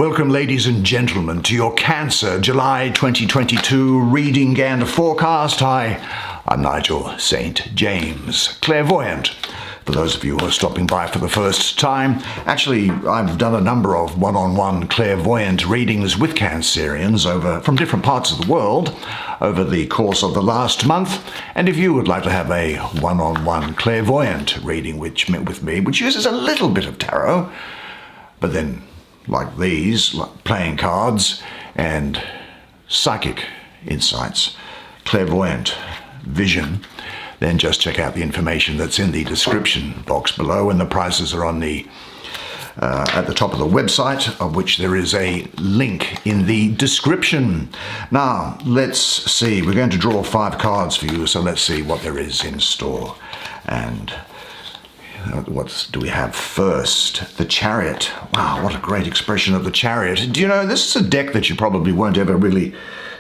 Welcome, ladies and gentlemen, to your Cancer July 2022 reading and forecast. Hi, I'm Nigel Saint James, clairvoyant. For those of you who are stopping by for the first time, actually, I've done a number of one-on-one clairvoyant readings with Cancerians from different parts of the world over the course of the last month. And if you would like to have a one-on-one clairvoyant reading with me, which uses a little bit of tarot, but then like these, like playing cards and psychic insights, clairvoyant vision, then just check out the information that's in the description box below, and the prices are on the at the top of the website, of which there is a link in the description. Now, let's see. We're going to draw 5 cards for you, so let's see what there is in store. And what do we have first? The Chariot. Wow, what a great expression of the Chariot. Do you know, this is a deck that you probably won't ever really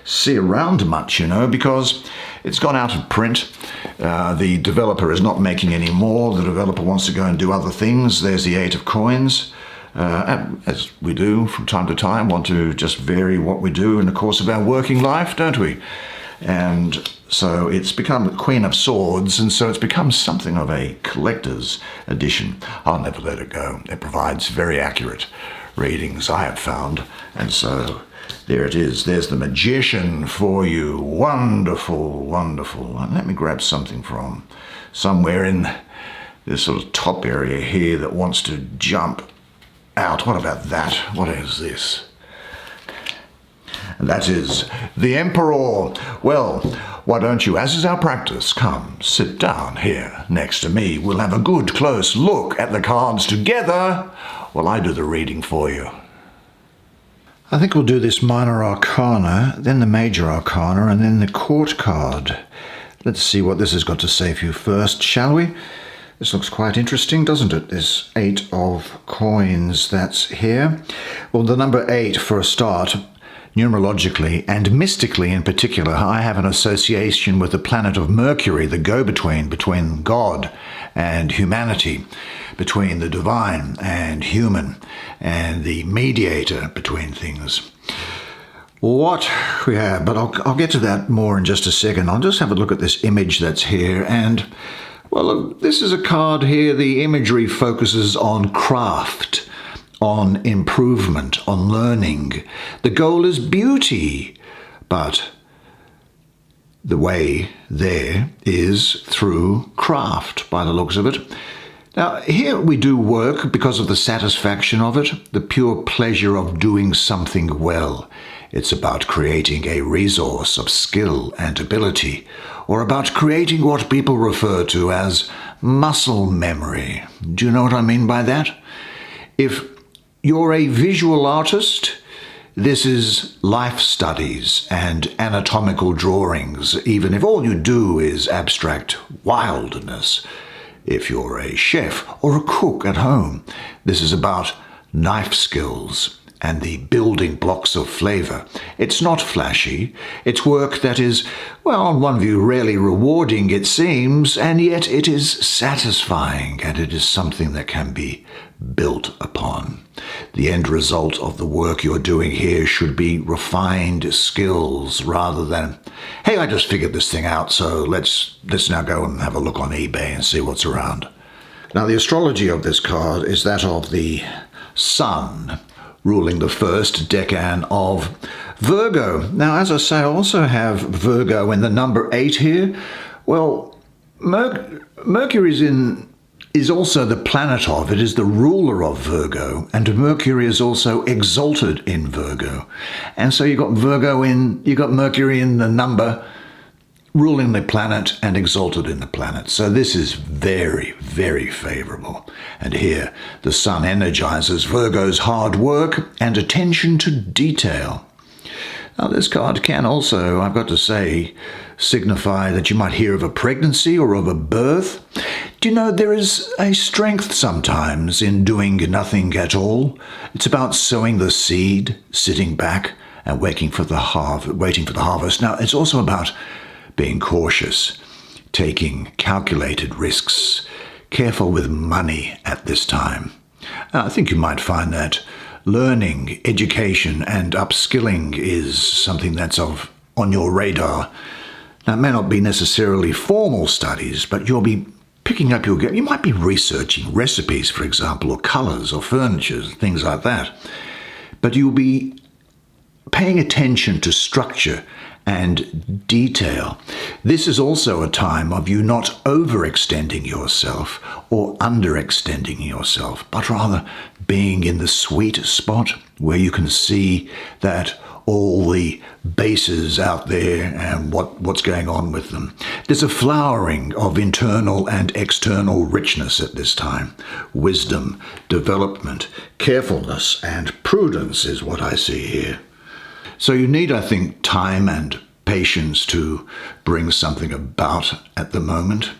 see around much, you know, because it's gone out of print. The developer is not making any more. The developer wants to go and do other things. There's the 8 of coins. As we do from time to time, want to just vary what we do in the course of our working life, don't we? And so it's become the Queen of Swords, and so it's become something of a collector's edition. I'll never let it go. It provides very accurate readings, I have found. And so there it is. There's the Magician for you. Wonderful, wonderful. And let me grab something from somewhere in this sort of top area here that wants to jump out. What about that? What is this? And that is the Emperor. Well, why don't you, as is our practice, come sit down here next to me. We'll have a good close look at the cards together while I do the reading for you. I think we'll do this Minor Arcana, then the Major Arcana, and then the Court card. Let's see what this has got to say for you first, shall we? This looks quite interesting, doesn't it? This 8 of coins that's here. Well, the number 8, for a start, numerologically and mystically in particular, I have an association with the planet of Mercury, the go-between between God and humanity, between the divine and human, and the mediator between things. What we have, but I'll get to that more in just a second. I'll just have a look at this image that's here, and well, this is a card here. The imagery focuses on craft, on improvement, on learning. The goal is beauty, but the way there is through craft, by the looks of it. Now, here we do work because of the satisfaction of it, the pure pleasure of doing something well. It's about creating a resource of skill and ability, or about creating what people refer to as muscle memory. Do you know what I mean by that? If you're a visual artist, this is life studies and anatomical drawings, even if all you do is abstract wildness. If you're a chef or a cook at home, this is about knife skills and the building blocks of flavor. It's not flashy. It's work that is, well, on one view, rarely rewarding, it seems, and yet it is satisfying, and it is something that can be built upon. The end result of the work you're doing here should be refined skills rather than, hey, I just figured this thing out, so let's now go and have a look on eBay and see what's around. Now, the astrology of this card is that of the Sun, ruling the first decan of Virgo. Now, as I say, I also have Virgo in the number 8 here. Well, Mercury is also the planet of, it is the ruler of Virgo, and Mercury is also exalted in Virgo. And so you got Mercury in the number, ruling the planet and exalted in the planet. So this is very, very favorable. And here, the Sun energizes Virgo's hard work and attention to detail. Now, this card can also, I've got to say, signify that you might hear of a pregnancy or of a birth. Do you know, there is a strength sometimes in doing nothing at all. It's about sowing the seed, sitting back and waiting for the harvest. Now, it's also about being cautious, taking calculated risks, careful with money at this time. I think you might find that learning, education, and upskilling is something that's on your radar. Now, it may not be necessarily formal studies, but you'll be picking up you might be researching recipes, for example, or colours or furniture, things like that. But you'll be paying attention to structure and detail. This is also a time of you not overextending yourself or underextending yourself, but rather being in the sweet spot where you can see that all the bases out there and what's going on with them. There's a flowering of internal and external richness at this time. Wisdom, development, carefulness, and prudence is what I see here. So you need, I think, time and patience to bring something about at the moment.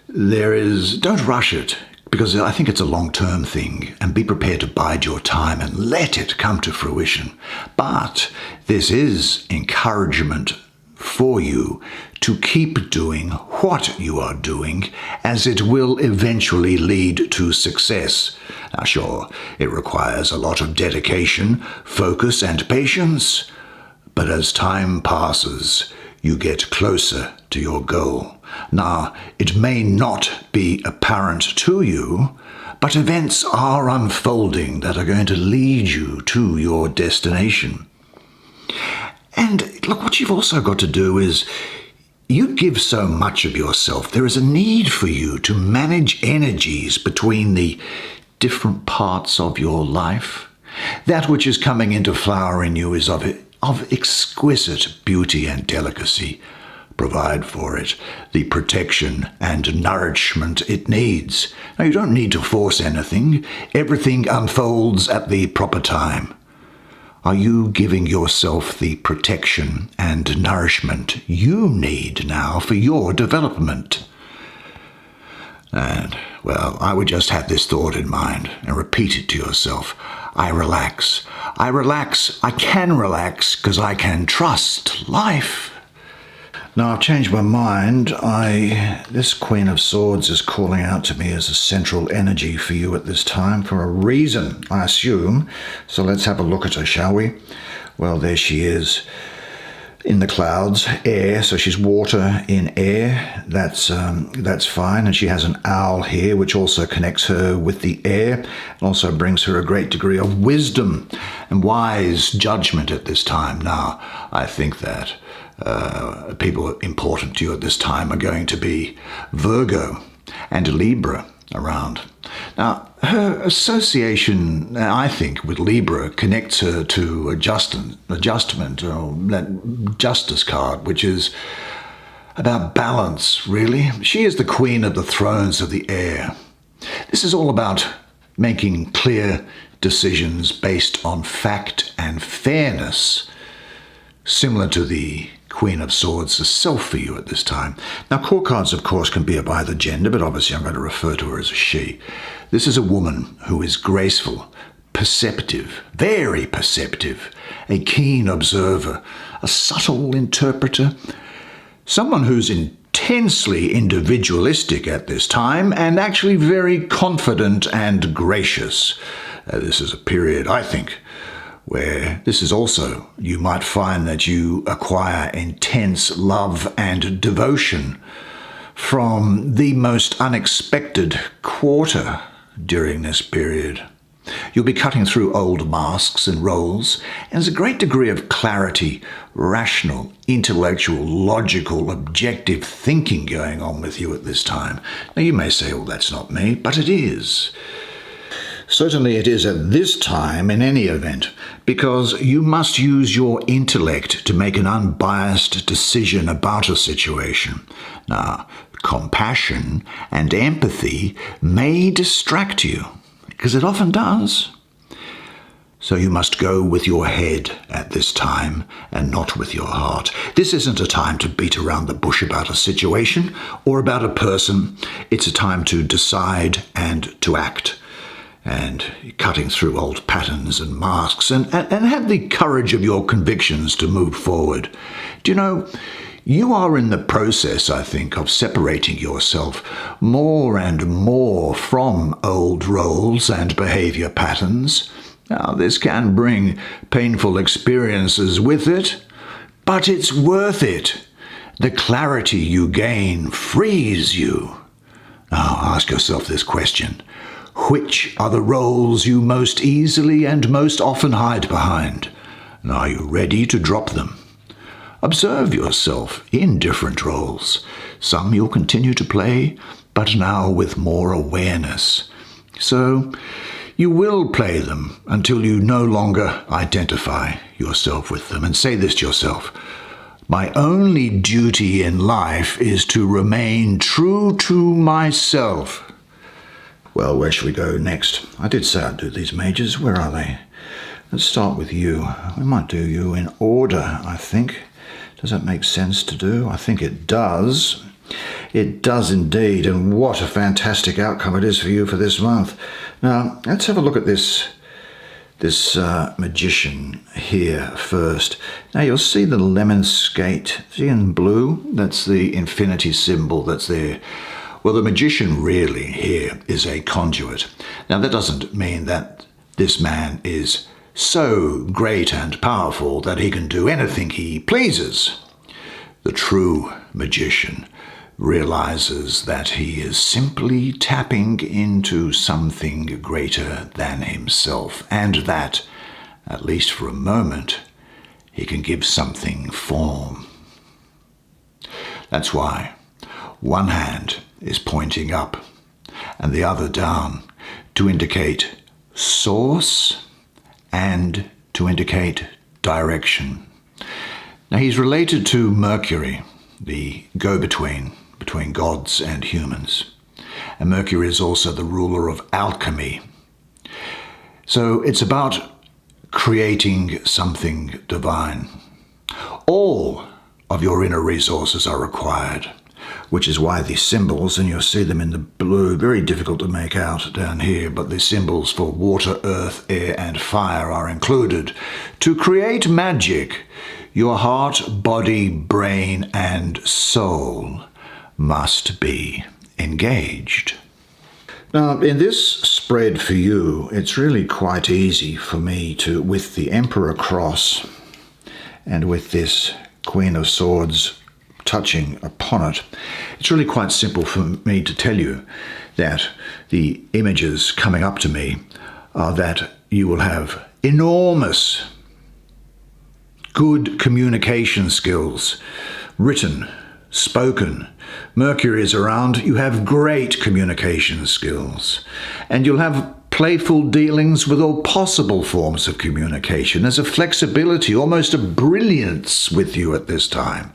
Don't rush it, because I think it's a long-term thing, and be prepared to bide your time and let it come to fruition. But this is encouragement for you to keep doing what you are doing, as it will eventually lead to success. Now, sure, it requires a lot of dedication, focus, and patience, but as time passes, you get closer to your goal. Now, it may not be apparent to you, but events are unfolding that are going to lead you to your destination. And look, what you've also got to do is, you give so much of yourself. There is a need for you to manage energies between the different parts of your life. That which is coming into flower in you is of exquisite beauty and delicacy. Provide for it the protection and nourishment it needs. Now, you don't need to force anything. Everything unfolds at the proper time. Are you giving yourself the protection and nourishment you need now for your development? And, well, I would just have this thought in mind and repeat it to yourself. I relax. I relax. I can relax because I can trust life. Now, I've changed my mind. This Queen of Swords is calling out to me as a central energy for you at this time for a reason, I assume. So let's have a look at her, shall we? Well, there she is in the clouds, air. So she's water in air. That's fine. And she has an owl here, which also connects her with the air and also brings her a great degree of wisdom and wise judgment at this time. Now, I think that people important to you at this time are going to be Virgo and Libra around. Now, her association, I think, with Libra connects her to adjustment, or that justice card, which is about balance, really. She is the queen of the thrones of the air. This is all about making clear decisions based on fact and fairness, similar to the Queen of Swords herself for you at this time. Now, court cards, of course, can be of either gender, but obviously I'm going to refer to her as a she. This is a woman who is graceful, perceptive, very perceptive, a keen observer, a subtle interpreter, someone who's intensely individualistic at this time and actually very confident and gracious. This is a period, I think, where this is also, you might find that you acquire intense love and devotion from the most unexpected quarter during this period. You'll be cutting through old masks and roles, and there's a great degree of clarity, rational, intellectual, logical, objective thinking going on with you at this time. Now, you may say, well, that's not me, but it is. Certainly it is at this time in any event, because you must use your intellect to make an unbiased decision about a situation. Now, compassion and empathy may distract you, because it often does. So you must go with your head at this time and not with your heart. This isn't a time to beat around the bush about a situation or about a person. It's a time to decide and to act, and cutting through old patterns and masks, and have the courage of your convictions to move forward. Do you know, you are in the process, I think, of separating yourself more and more from old roles and behavior patterns. Now, this can bring painful experiences with it, but it's worth it. The clarity you gain frees you. Now, ask yourself this question. Which are the roles you most easily and most often hide behind? And are you ready to drop them? Observe yourself in different roles. Some you'll continue to play, but now with more awareness. So you will play them until you no longer identify yourself with them. And say this to yourself. My only duty in life is to remain true to myself. Well, where should we go next? I did say I'd do these majors. Where are they? Let's start with you. We might do you in order, I think. Does that make sense to do? I think it does. It does indeed, and what a fantastic outcome it is for you for this month. Now, let's have a look at this magician here first. Now, you'll see the lemon skate. See in blue? That's the infinity symbol that's there. Well, the magician really here is a conduit. Now, that doesn't mean that this man is so great and powerful that he can do anything he pleases. The true magician realizes that he is simply tapping into something greater than himself, and that, at least for a moment, he can give something form. That's why one hand is pointing up and the other down to indicate source and to indicate direction. Now, he's related to Mercury, the go-between between gods and humans. And Mercury is also the ruler of alchemy. So it's about creating something divine. All of your inner resources are required, which is why these symbols, and you'll see them in the blue, very difficult to make out down here, but the symbols for water, earth, air, and fire are included. To create magic, your heart, body, brain, and soul must be engaged. Now, in this spread for you, it's really quite easy for me to, with the Emperor cross and with this Queen of Swords touching upon it, it's really quite simple for me to tell you that the images coming up to me are that you will have enormous good communication skills, written, spoken. Mercury is around, you have great communication skills, and you'll have playful dealings with all possible forms of communication. There's a flexibility, almost a brilliance with you at this time.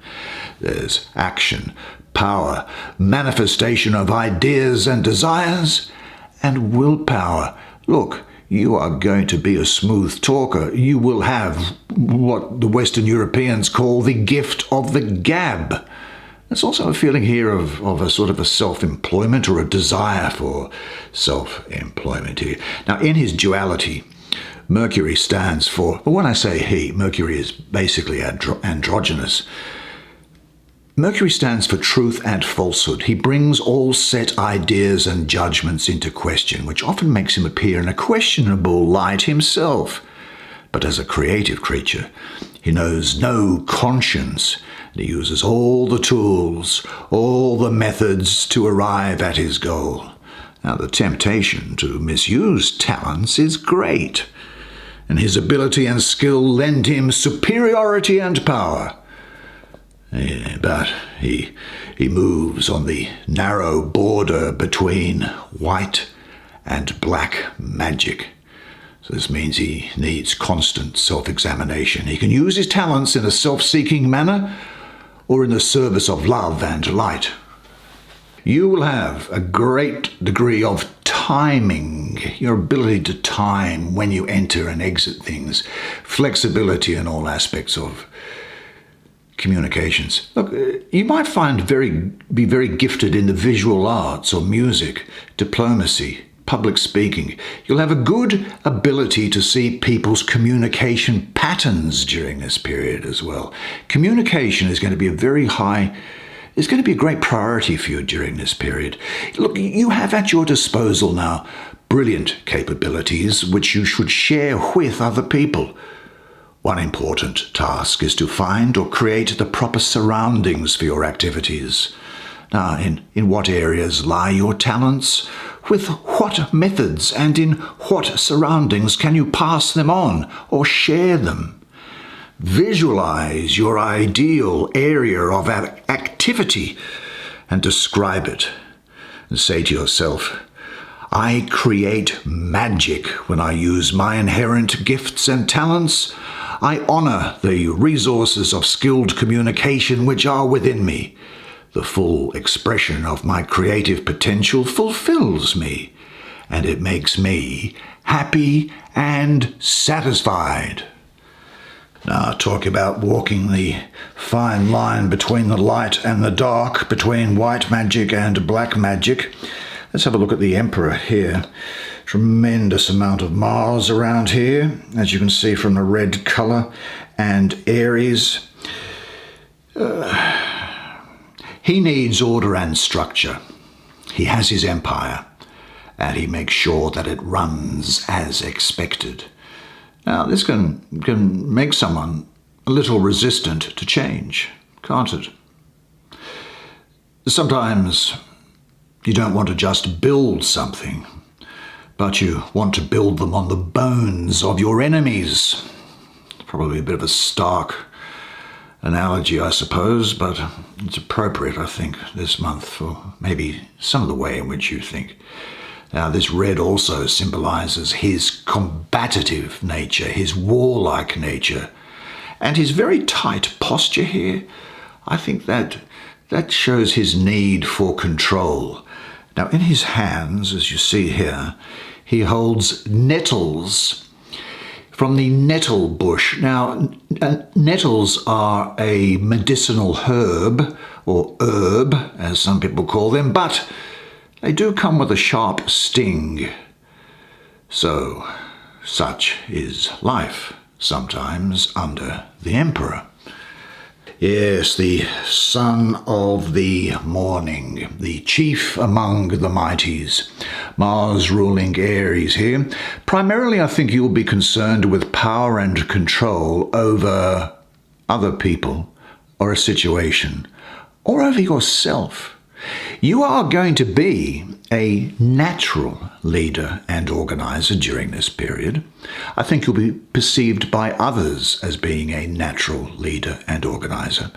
There's action, power, manifestation of ideas and desires, and willpower. Look, you are going to be a smooth talker. You will have what the Western Europeans call the gift of the gab. There's also a feeling here of a sort of a self-employment or a desire for self-employment here. Now, in his duality, Mercury stands for, well, when I say he, Mercury is basically androgynous. Mercury stands for truth and falsehood. He brings all set ideas and judgments into question, which often makes him appear in a questionable light himself. But as a creative creature, he knows no conscience. He uses all the tools, all the methods to arrive at his goal. Now, the temptation to misuse talents is great, and his ability and skill lend him superiority and power. But he moves on the narrow border between white and black magic. So this means he needs constant self-examination. He can use his talents in a self-seeking manner or in the service of love and light. You will have a great degree of timing, your ability to time when you enter and exit things, flexibility in all aspects of communications. Look, you might be very gifted in the visual arts or music, diplomacy, public speaking. You'll have a good ability to see people's communication patterns during this period as well. Communication is going to be it's going to be a great priority for you during this period. Look, you have at your disposal now brilliant capabilities which you should share with other people. One important task is to find or create the proper surroundings for your activities. Now, in what areas lie your talents? With what methods and in what surroundings can you pass them on or share them? Visualize your ideal area of activity and describe it. And say to yourself, I create magic when I use my inherent gifts and talents. I honor the resources of skilled communication which are within me. The full expression of my creative potential fulfills me, and it makes me happy and satisfied. Now, talk about walking the fine line between the light and the dark, between white magic and black magic. Let's have a look at the Emperor here. Tremendous amount of Mars around here, as you can see from the red colour, and Aries. He needs order and structure. He has his empire, and he makes sure that it runs as expected. Now, this can make someone a little resistant to change, can't it? Sometimes you don't want to just build something, but you want to build them on the bones of your enemies. Probably a bit of a stark analogy, I suppose, but it's appropriate, I think, this month for maybe some of the way in which you think. Now, this red also symbolizes his combative nature, his warlike nature, and his very tight posture here. I think that shows his need for control. Now, in his hands, as you see here, he holds nettles from the nettle bush. Now, nettles are a medicinal herb, or herb, as some people call them, but they do come with a sharp sting. So, such is life, sometimes under the Emperor. Yes, the son of the morning, the chief among the mighties. Mars ruling Aries here. Primarily, I think you'll be concerned with power and control over other people or a situation, or over yourself. You are going to be a natural leader and organizer during this period. I think you'll be perceived by others as being a natural leader and organizer.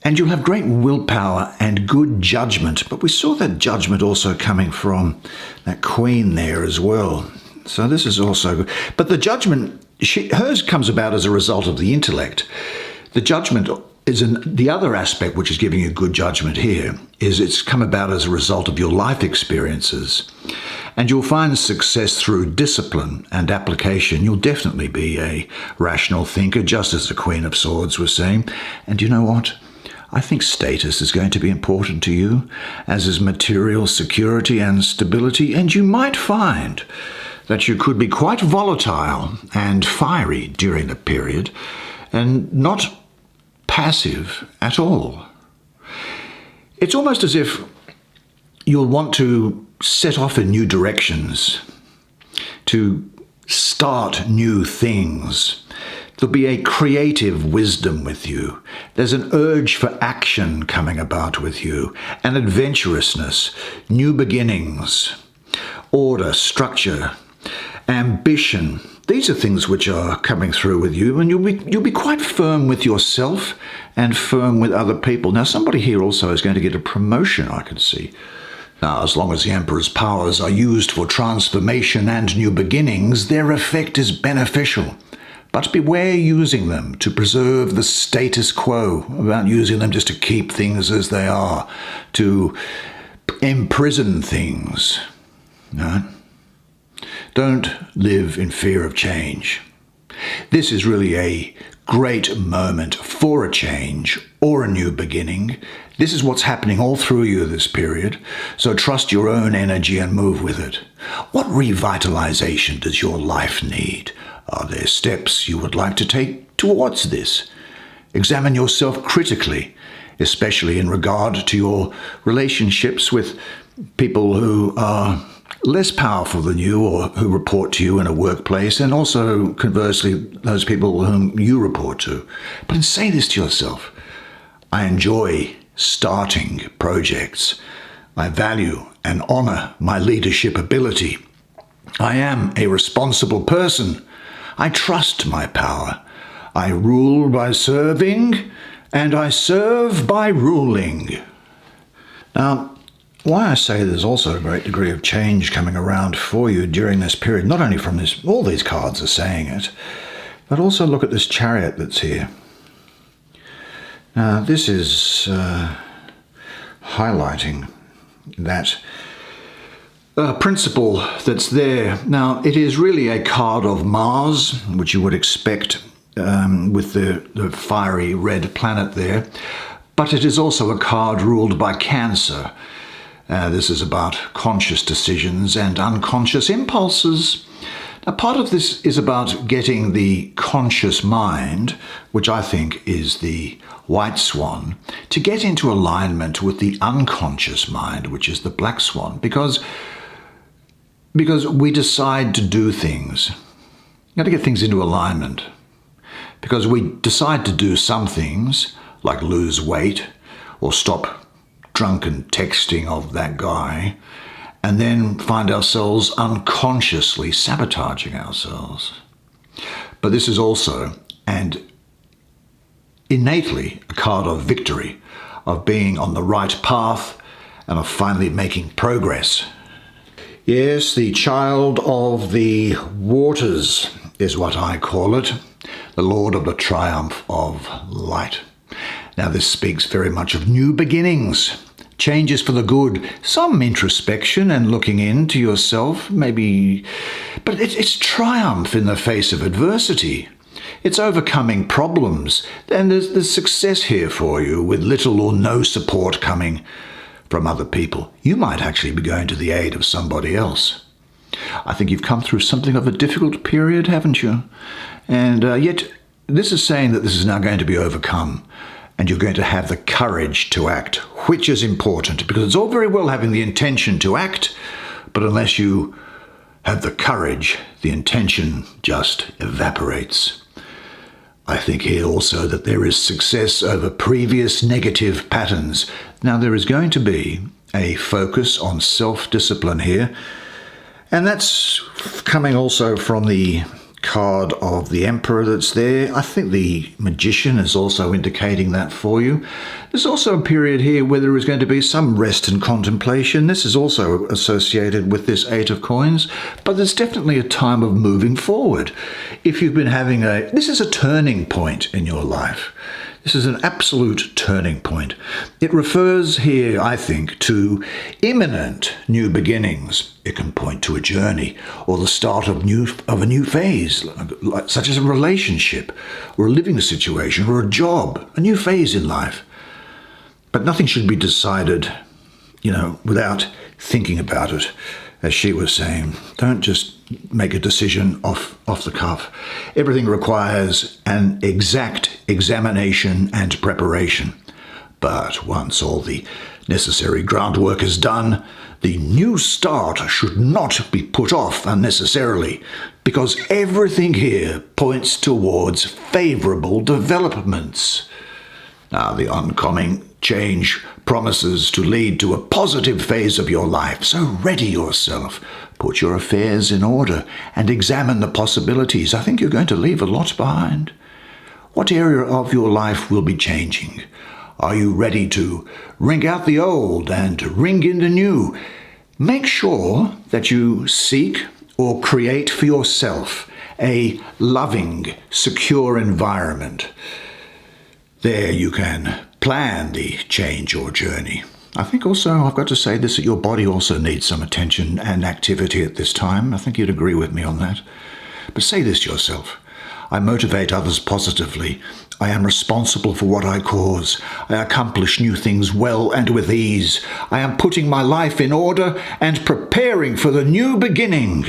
And you'll have great willpower and good judgment. But we saw that judgment also coming from that queen there as well. So this is also good. But the judgment, hers comes about as a result of the intellect. The judgment is the other aspect which is giving you good judgment here, is it's come about as a result of your life experiences. And you'll find success through discipline and application. You'll definitely be a rational thinker, just as the Queen of Swords was saying. And you know what? I think status is going to be important to you, as is material security and stability. And you might find that you could be quite volatile and fiery during the period, and not passive at all. It's almost as if you'll want to set off in new directions, to start new things. There'll be a creative wisdom with you. There's an urge for action coming about with you, an adventurousness, new beginnings, order, structure, ambition. These are things which are coming through with you, and you'll be quite firm with yourself and firm with other people. Now, somebody here also is going to get a promotion, I can see. Now, as long as the Emperor's powers are used for transformation and new beginnings, their effect is beneficial. But beware using them to preserve the status quo, about using them just to keep things as they are, to imprison things. No? Don't live in fear of change. This is really a great moment for a change or a new beginning. This is what's happening all through you this period, so trust your own energy and move with it. What revitalization does your life need? Are there steps you would like to take towards this? Examine yourself critically, especially in regard to your relationships with people who are less powerful than you or who report to you in a workplace, and also, conversely, those people whom you report to. But say this to yourself: I enjoy starting projects. I value and honor my leadership ability. I am a responsible person. I trust my power. I rule by serving, and I serve by ruling. Now, why I say there's also a great degree of change coming around for you during this period, not only from this, all these cards are saying it, but also look at this Chariot that's here. Now, this is highlighting that principle that's there. Now, it is really a card of Mars, which you would expect with the fiery red planet there, but it is also a card ruled by Cancer. This is about conscious decisions and unconscious impulses. Now, part of this is about getting the conscious mind, which I think is the white swan, to get into alignment with the unconscious mind, which is the black swan, because we decide to do things. You've got to get things into alignment, because we decide to do some things, like lose weight or stop drunken texting of that guy, and then find ourselves unconsciously sabotaging ourselves. But this is also, and innately, a card of victory, of being on the right path and of finally making progress. Yes, the child of the waters is what I call it, the Lord of the triumph of light. Now, this speaks very much of new beginnings, changes for the good, some introspection and looking into yourself, maybe, but it's triumph in the face of adversity. It's overcoming problems, and there's success here for you with little or no support coming from other people. You might actually be going to the aid of somebody else. I think you've come through something of a difficult period, haven't you? And yet, this is saying that this is now going to be overcome, and you're going to have the courage to act, which is important, because it's all very well having the intention to act, but unless you have the courage, the intention just evaporates. I think here also that there is success over previous negative patterns. Now, there is going to be a focus on self-discipline here, and that's coming also from the card of the Emperor that's there. I think the Magician is also indicating that for you. There's also a period here where there is going to be some rest and contemplation. This is also associated with this Eight of Coins, but there's definitely a time of moving forward. If you've been having this is a turning point in your life. This is an absolute turning point. It refers here, I think, to imminent new beginnings. It can point to a journey or the start of a new phase, such as a relationship or a living situation or a job, a new phase in life. But nothing should be decided, without thinking about it. As she was saying, don't just make a decision off the cuff. Everything requires an exact examination and preparation. But once all the necessary groundwork is done, the new start should not be put off unnecessarily, because everything here points towards favorable developments. Now, the oncoming change promises to lead to a positive phase of your life, so ready yourself. Put your affairs in order and examine the possibilities. I think you're going to leave a lot behind. What area of your life will be changing? Are you ready to ring out the old and ring in the new? Make sure that you seek or create for yourself a loving, secure environment. There you can plan the change or journey. I think also, I've got to say this, that your body also needs some attention and activity at this time. I think you'd agree with me on that. But say this to yourself: I motivate others positively. I am responsible for what I cause. I accomplish new things well and with ease. I am putting my life in order and preparing for the new beginning.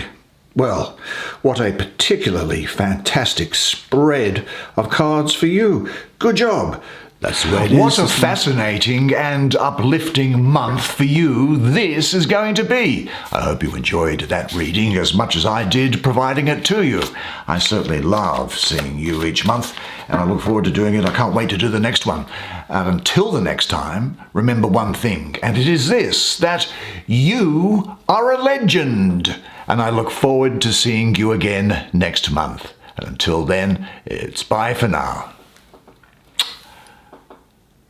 Well, what a particularly fantastic spread of cards for you. Good job. That's the way it What is. a fascinating and uplifting month for you this is going to be. I hope you enjoyed that reading as much as I did providing it to you. I certainly love seeing you each month, and I look forward to doing it. I can't wait to do the next one. And until the next time, remember one thing, and it is this, that you are a legend. And I look forward to seeing you again next month. And until then, it's bye for now.